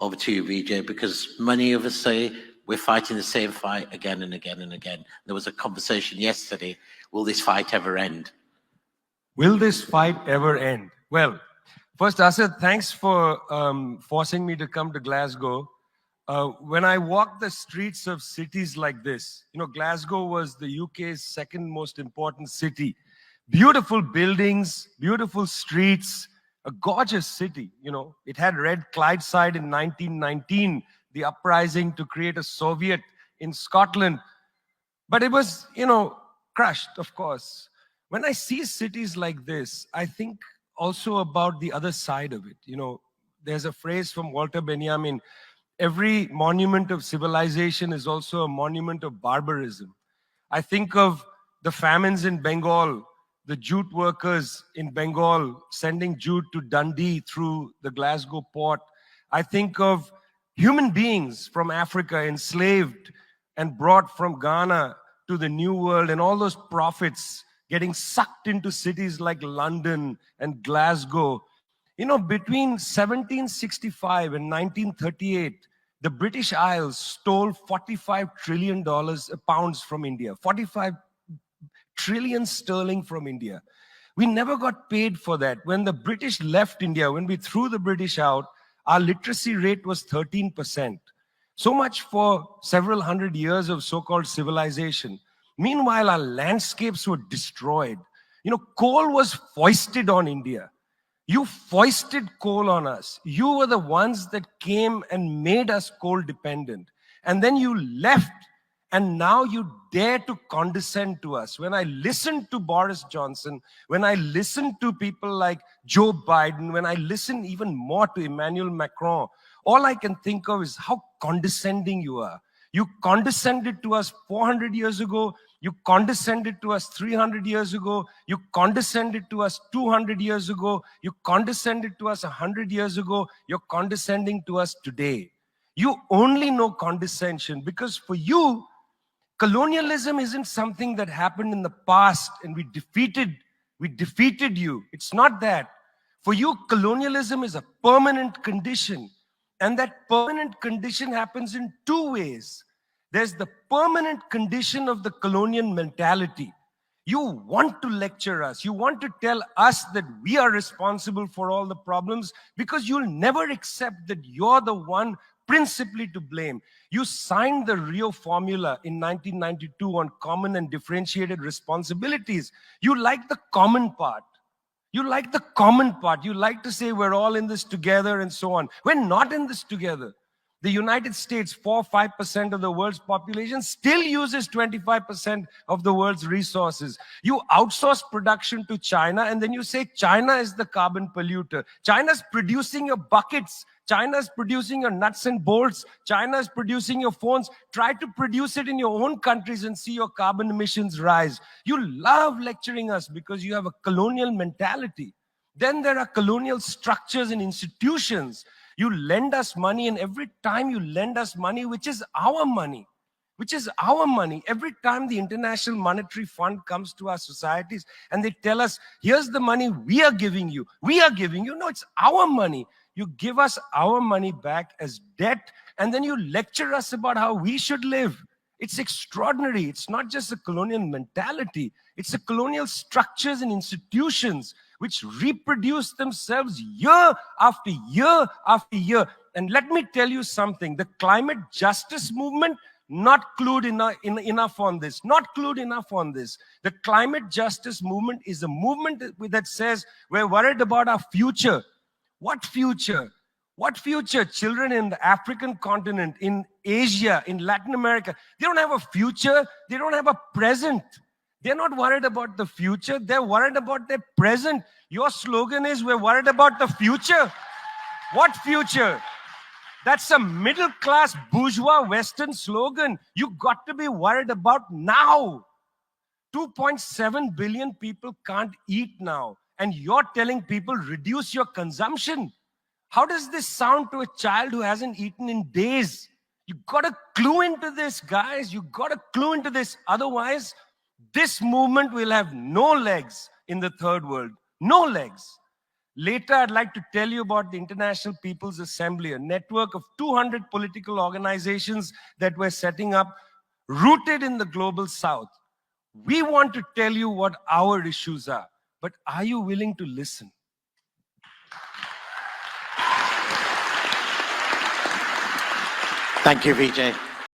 Over to you, Vijay, because many of us say we're fighting the same fight again and again and again. There was a conversation yesterday, will this fight ever end? Will this fight ever end? Well, first, Asad, thanks for forcing me to come to Glasgow. When I walk the streets of cities like this, Glasgow was the UK's second most important city. Beautiful buildings, beautiful streets, a gorgeous city. It had Red Clydeside in 1919, the uprising to create a Soviet in Scotland. But it was, crushed, of course. When I see cities like this, I think also about the other side of it. There's a phrase from Walter Benjamin, every monument of civilization is also a monument of barbarism. I think of the famines in Bengal, the jute workers in Bengal sending jute to Dundee through the Glasgow port. I think of human beings from Africa enslaved and brought from Ghana to the New World, and all those prophets getting sucked into cities like London and Glasgow. Between 1765 and 1938, the British Isles stole $45 trillion pounds from India, 45 trillion sterling from India. We never got paid for that. When the British left India, when we threw the British out, our literacy rate was 13%. So much for several hundred years of so-called civilization. Meanwhile, our landscapes were destroyed. Coal was foisted on India. You foisted coal on us. You were the ones that came and made us coal dependent. And then you left, and now you dare to condescend to us. When I listen to Boris Johnson, when I listen to people like Joe Biden, when I listen even more to Emmanuel Macron, all I can think of is how condescending you are. You condescended to us 400 years ago. You condescended to us 300 years ago. You condescended to us 200 years ago. You condescended to us 100 years ago. You're condescending to us today. You only know condescension because for you, colonialism isn't something that happened in the past and we defeated you. It's not that. For you, colonialism is a permanent condition. And that permanent condition happens in two ways. There's the permanent condition of the colonial mentality. You want to lecture us. You want to tell us that we are responsible for all the problems because you'll never accept that you're the one principally to blame. You signed the Rio Formula in 1992 on common and differentiated responsibilities. You like the common part. You like the common part. You like to say we're all in this together and so on. We're not in this together. The United States, 4-5% of the world's population, still uses 25% of the world's resources. You outsource production to China, and then you say China is the carbon polluter. China's producing your buckets. China's producing your nuts and bolts. China's producing your phones. Try to produce it in your own countries and see your carbon emissions rise. You love lecturing us because you have a colonial mentality. Then there are colonial structures and institutions. You lend us money, and every time you lend us money, which is our money, every time the International Monetary Fund comes to our societies and they tell us, here's the money we are giving you. No, it's our money. You give us our money back as debt, and then you lecture us about how we should live. It's extraordinary. It's not just a colonial mentality. It's a colonial structures and institutions which reproduce themselves year after year after year. And let me tell you something. The climate justice movement, not clued enough on this. The climate justice movement is a movement that says we're worried about our future. What future? What future? Children in the African continent, in Asia, in Latin America, they don't have a future. They don't have a present. They're not worried about the future. They're worried about their present. Your slogan is, we're worried about the future. What future? That's a middle-class bourgeois Western slogan. You got to be worried about now. 2.7 billion people can't eat now. And you're telling people, reduce your consumption. How does this sound to a child who hasn't eaten in days? You got to clue into this, guys. You got to clue into this. Otherwise, this movement will have no legs in the third world. No legs. Later, I'd like to tell you about the International People's Assembly, a network of 200 political organizations that we're setting up, rooted in the global south. We want to tell you what our issues are, but are you willing to listen? Thank you, Vijay.